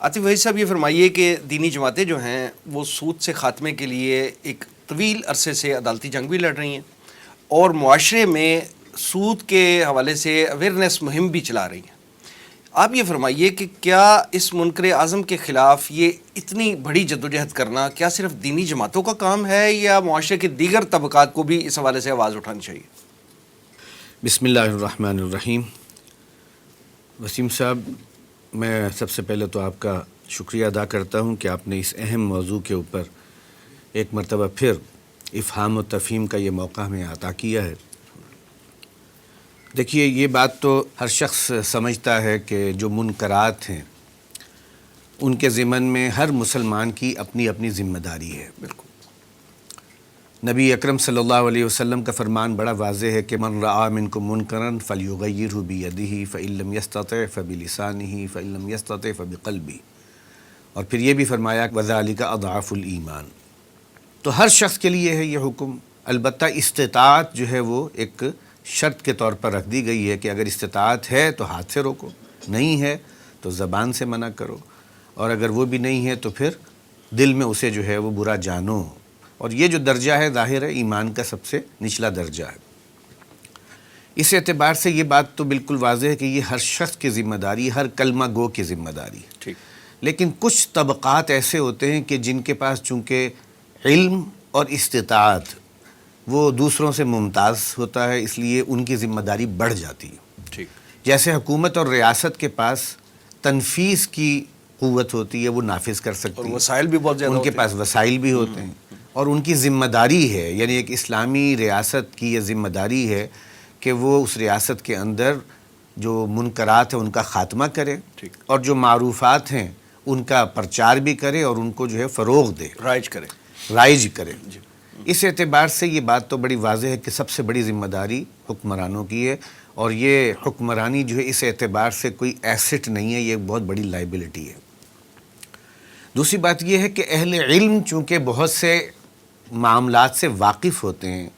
عاطف بھائی صاحب، یہ فرمائیے کہ دینی جماعتیں جو ہیں وہ سود سے خاتمے کے لیے ایک طویل عرصے سے عدالتی جنگ بھی لڑ رہی ہیں اور معاشرے میں سود کے حوالے سے اویئرنیس مہم بھی چلا رہی ہیں. آپ یہ فرمائیے کہ کیا اس منکر اعظم کے خلاف یہ اتنی بڑی جدوجہد کرنا کیا صرف دینی جماعتوں کا کام ہے یا معاشرے کے دیگر طبقات کو بھی اس حوالے سے آواز اٹھانی چاہیے؟ بسم اللہ الرحمن الرحیم. وسیم صاحب، میں سب سے پہلے تو آپ کا شکریہ ادا کرتا ہوں کہ آپ نے اس اہم موضوع کے اوپر ایک مرتبہ پھر افہام و تفہیم کا یہ موقع ہمیں عطا کیا ہے. دیکھیے، یہ بات تو ہر شخص سمجھتا ہے کہ جو منکرات ہیں ان کے ضمن میں ہر مسلمان کی اپنی اپنی ذمہ داری ہے. بالکل. نبی اکرم صلی اللہ علیہ وسلم کا فرمان بڑا واضح ہے کہ من رعا منکم منکرا فلیغیرہ بیدہ فإن لم یستطع فبلسانہ فإن لم یستطع فبقلبہ، اور پھر یہ بھی فرمایا وذالک اضعف الایمان. تو ہر شخص کے لیے ہے یہ حکم. البتہ استطاعت جو ہے وہ ایک شرط کے طور پر رکھ دی گئی ہے کہ اگر استطاعت ہے تو ہاتھ سے روکو، نہیں ہے تو زبان سے منع کرو، اور اگر وہ بھی نہیں ہے تو پھر دل میں اسے جو ہے وہ برا جانو. اور یہ جو درجہ ہے ظاہر ہے ایمان کا سب سے نچلا درجہ ہے. اس اعتبار سے یہ بات تو بالکل واضح ہے کہ یہ ہر شخص کی ذمہ داری، ہر کلمہ گو کی ذمہ داری ہے. ٹھیک. لیکن کچھ طبقات ایسے ہوتے ہیں کہ جن کے پاس چونکہ علم اور استطاعت وہ دوسروں سے ممتاز ہوتا ہے، اس لیے ان کی ذمہ داری بڑھ جاتی ہے. ٹھیک. جیسے حکومت اور ریاست کے پاس تنفیذ کی قوت ہوتی ہے، وہ نافذ کر سکتی اور ہے، وسائل بھی بہت زیادہ ان کے پاس وسائل بھی ہوتے ہیں، اور ان کی ذمہ داری ہے، یعنی ایک اسلامی ریاست کی یہ ذمہ داری ہے کہ وہ اس ریاست کے اندر جو منکرات ہیں ان کا خاتمہ کرے، اور جو معروفات ہیں ان کا پرچار بھی کرے اور ان کو جو ہے فروغ دے، رائج کرے. اس اعتبار سے یہ بات تو بڑی واضح ہے کہ سب سے بڑی ذمہ داری حکمرانوں کی ہے، اور یہ حکمرانی جو ہے اس اعتبار سے کوئی ایسٹ نہیں ہے، یہ ایک بہت بڑی لائبلٹی ہے. دوسری بات یہ ہے کہ اہل علم چونکہ بہت سے معاملات سے واقف ہوتے ہیں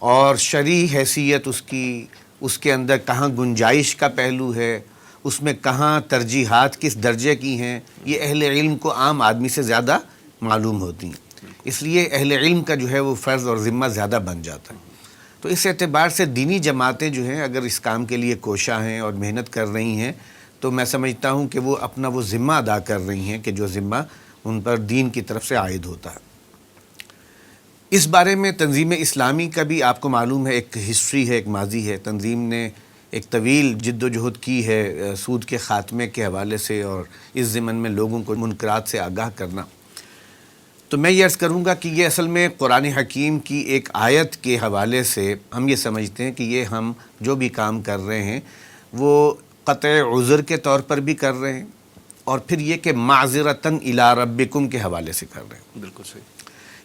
اور شرعی حیثیت اس کے اندر کہاں گنجائش کا پہلو ہے، اس میں کہاں ترجیحات کس درجے کی ہیں، یہ اہل علم کو عام آدمی سے زیادہ معلوم ہوتی ہیں. اس لیے اہل علم کا جو ہے وہ فرض اور ذمہ زیادہ بن جاتا ہے. تو اس اعتبار سے دینی جماعتیں جو ہیں اگر اس کام کے لیے کوشاں ہیں اور محنت کر رہی ہیں تو میں سمجھتا ہوں کہ وہ اپنا وہ ذمہ ادا کر رہی ہیں کہ جو ذمہ ان پر دین کی طرف سے عائد ہوتا ہے. اس بارے میں تنظیم اسلامی کا بھی آپ کو معلوم ہے ایک ہسٹری ہے، ایک ماضی ہے. تنظیم نے ایک طویل جد و جہد کی ہے سود کے خاتمے کے حوالے سے اور اس ضمن میں لوگوں کو منکرات سے آگاہ کرنا. تو میں یہ عرض کروں گا کہ یہ اصل میں قرآن حکیم کی ایک آیت کے حوالے سے ہم یہ سمجھتے ہیں کہ یہ ہم جو بھی کام کر رہے ہیں وہ قطع عذر کے طور پر بھی کر رہے ہیں، اور پھر یہ کہ معذرتاً الی ربکم کے حوالے سے کر رہے ہیں. بالکل صحیح.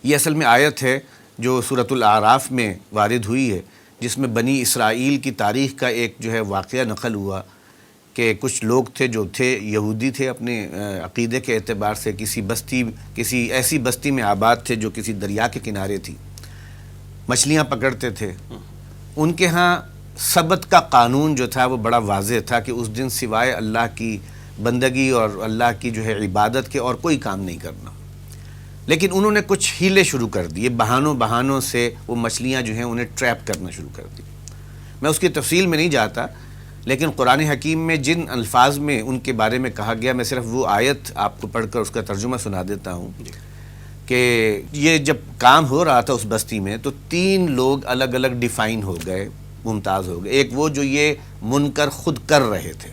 یہ اصل میں آیت ہے جو سورۃ الاعراف میں وارد ہوئی ہے، جس میں بنی اسرائیل کی تاریخ کا ایک جو ہے واقعہ نقل ہوا کہ کچھ لوگ تھے جو تھے یہودی تھے، اپنے عقیدے کے اعتبار سے کسی ایسی بستی میں آباد تھے جو کسی دریا کے کنارے تھی، مچھلیاں پکڑتے تھے. ان کے ہاں سبت کا قانون جو تھا وہ بڑا واضح تھا کہ اس دن سوائے اللہ کی بندگی اور اللہ کی جو ہے عبادت کے اور کوئی کام نہیں کرنا. لیکن انہوں نے کچھ ہیلے شروع کر دیے، بہانوں سے وہ مچھلیاں جو ہیں انہیں ٹریپ کرنا شروع کر دی. میں اس کی تفصیل میں نہیں جاتا، لیکن قرآن حکیم میں جن الفاظ میں ان کے بارے میں کہا گیا، میں صرف وہ آیت آپ کو پڑھ کر اس کا ترجمہ سنا دیتا ہوں کہ یہ جب کام ہو رہا تھا اس بستی میں تو 3 لوگ الگ الگ ڈیفائن ہو گئے، ممتاز ہو گئے. ایک وہ جو یہ منکر خود کر رہے تھے،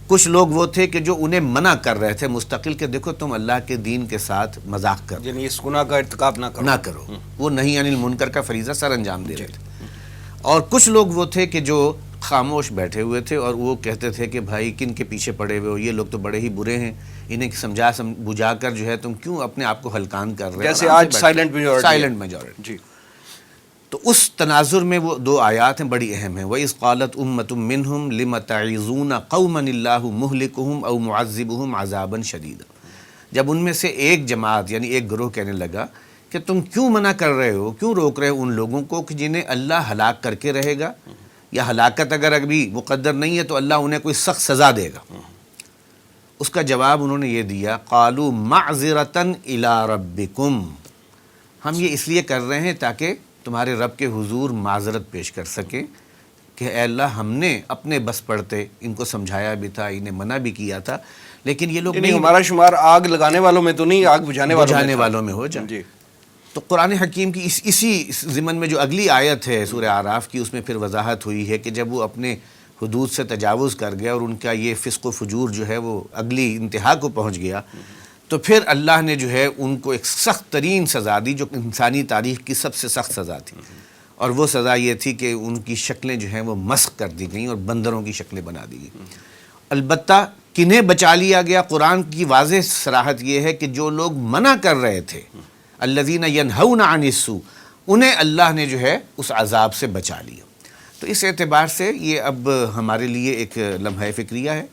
کچھ لوگ وہ تھے کہ جو انہیں منع کر رہے تھے مستقل کہ دیکھو تم اللہ کے دین کے ساتھ مذاق کر، یعنی اس گناہ کا ارتکاب نہ کرو. وہ نہی عن المنکر کا فریضہ سر انجام دے رہے تھے. اور کچھ لوگ وہ تھے کہ جو خاموش بیٹھے ہوئے تھے اور وہ کہتے تھے کہ بھائی کن کے پیچھے پڑے ہوئے ہو، یہ لوگ تو بڑے ہی برے ہیں، انہیں سمجھا بجھا کر جو ہے تم کیوں اپنے آپ کو ہلکان کر رہے ہیں، جیسے آج سائلنٹ میجورٹی. جی. تو اس تناظر میں وہ 2 آیات ہیں بڑی اہم ہیں. وَإِذْ قَالَتْ أُمَّةٌ مِّنْهُمْ لِمَ تَعِظُونَ قَوْمًا اللَّهُ مُهْلِكُهُمْ أَوْ مُعَذِّبُهُمْ عَذَابًا شَدِيدًا. جب ان میں سے ایک جماعت یعنی ایک گروہ کہنے لگا کہ تم کیوں منع کر رہے ہو، کیوں روک رہے ہو ان لوگوں کو کہ جنہیں اللہ ہلاک کر کے رہے گا، یا ہلاکت اگر ابھی مقدر نہیں ہے تو اللہ انہیں کوئی سخت سزا دے گا. اس کا جواب انہوں نے یہ دیا قالوا معذرتاً الی ربکم، ہم یہ اس لیے کر رہے ہیں تاکہ تمہارے رب کے حضور معذرت پیش کر سکیں کہ اے اللہ ہم نے اپنے بس پڑتے ان کو سمجھایا بھی تھا، انہیں منع بھی کیا تھا، لیکن یہ لوگ یعنی ہمارا شمار آگ لگانے والوں میں تو نہیں، آگ بجھانے والوں میں ہو جائے۔ جی تو قرآن حکیم کی اسی ضمن میں جو اگلی آیت ہے سورہ اعراف کی، اس میں پھر وضاحت ہوئی ہے کہ جب وہ اپنے حدود سے تجاوز کر گیا اور ان کا یہ فسق و فجور جو ہے وہ اگلی انتہا کو پہنچ گیا، تو پھر اللہ نے جو ہے ان کو ایک سخت ترین سزا دی جو انسانی تاریخ کی سب سے سخت سزا تھی، اور وہ سزا یہ تھی کہ ان کی شکلیں جو ہیں وہ مسخ کر دی گئیں اور بندروں کی شکلیں بنا دی گئیں۔ البتہ کنہیں بچا لیا گیا؟ قرآن کی واضح صراحت یہ ہے کہ جو لوگ منع کر رہے تھے، الذین ینہون عن السوء، انہیں اللہ نے جو ہے اس عذاب سے بچا لیا۔ تو اس اعتبار سے یہ اب ہمارے لیے ایک لمحہ فکریہ ہے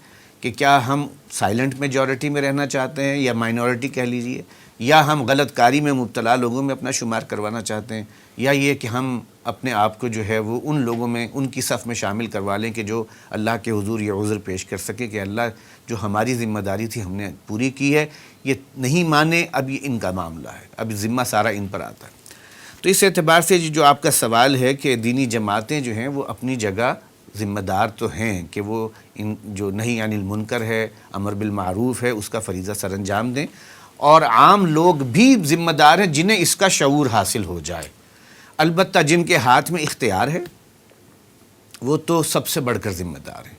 کہ کیا ہم سائلنٹ میجورٹی میں رہنا چاہتے ہیں یا مائنورٹی کہہ لیجئے، یا ہم غلط کاری میں مبتلا لوگوں میں اپنا شمار کروانا چاہتے ہیں، یا یہ کہ ہم اپنے آپ کو جو ہے وہ ان لوگوں میں، ان کی صف میں شامل کروا لیں کہ جو اللہ کے حضور یہ عذر پیش کر سکے کہ اللہ جو ہماری ذمہ داری تھی ہم نے پوری کی ہے، یہ نہیں مانے اب یہ ان کا معاملہ ہے، اب ذمہ سارا ان پر آتا ہے۔ تو اس اعتبار سے جو آپ کا سوال ہے کہ دینی جماعتیں جو ہیں وہ اپنی جگہ ذمہ دار تو ہیں کہ وہ ان جو نہی عن المنکر ہے، امر بالمعروف ہے، اس کا فریضہ سر انجام دیں، اور عام لوگ بھی ذمہ دار ہیں جنہیں اس کا شعور حاصل ہو جائے۔ البتہ جن کے ہاتھ میں اختیار ہے وہ تو سب سے بڑھ کر ذمہ دار ہیں،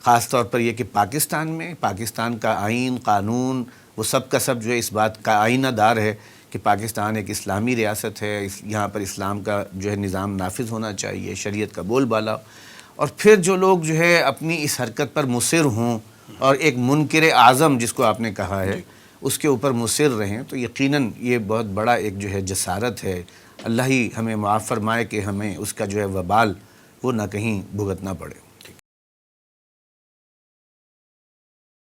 خاص طور پر یہ کہ پاکستان کا آئین، قانون، وہ سب کا سب جو ہے اس بات کا آئینہ دار ہے کہ پاکستان ایک اسلامی ریاست ہے، یہاں پر اسلام کا جو ہے نظام نافذ ہونا چاہیے، شریعت کا بول بالا، اور پھر جو لوگ جو ہے اپنی اس حرکت پر مصر ہوں اور ایک منکر اعظم جس کو آپ نے کہا ہے اس کے اوپر مصر رہیں، تو یقیناً یہ بہت بڑا ایک جو ہے جسارت ہے۔ اللہ ہی ہمیں معاف فرمائے کہ ہمیں اس کا جو ہے وبال وہ نہ کہیں بھگتنا پڑے۔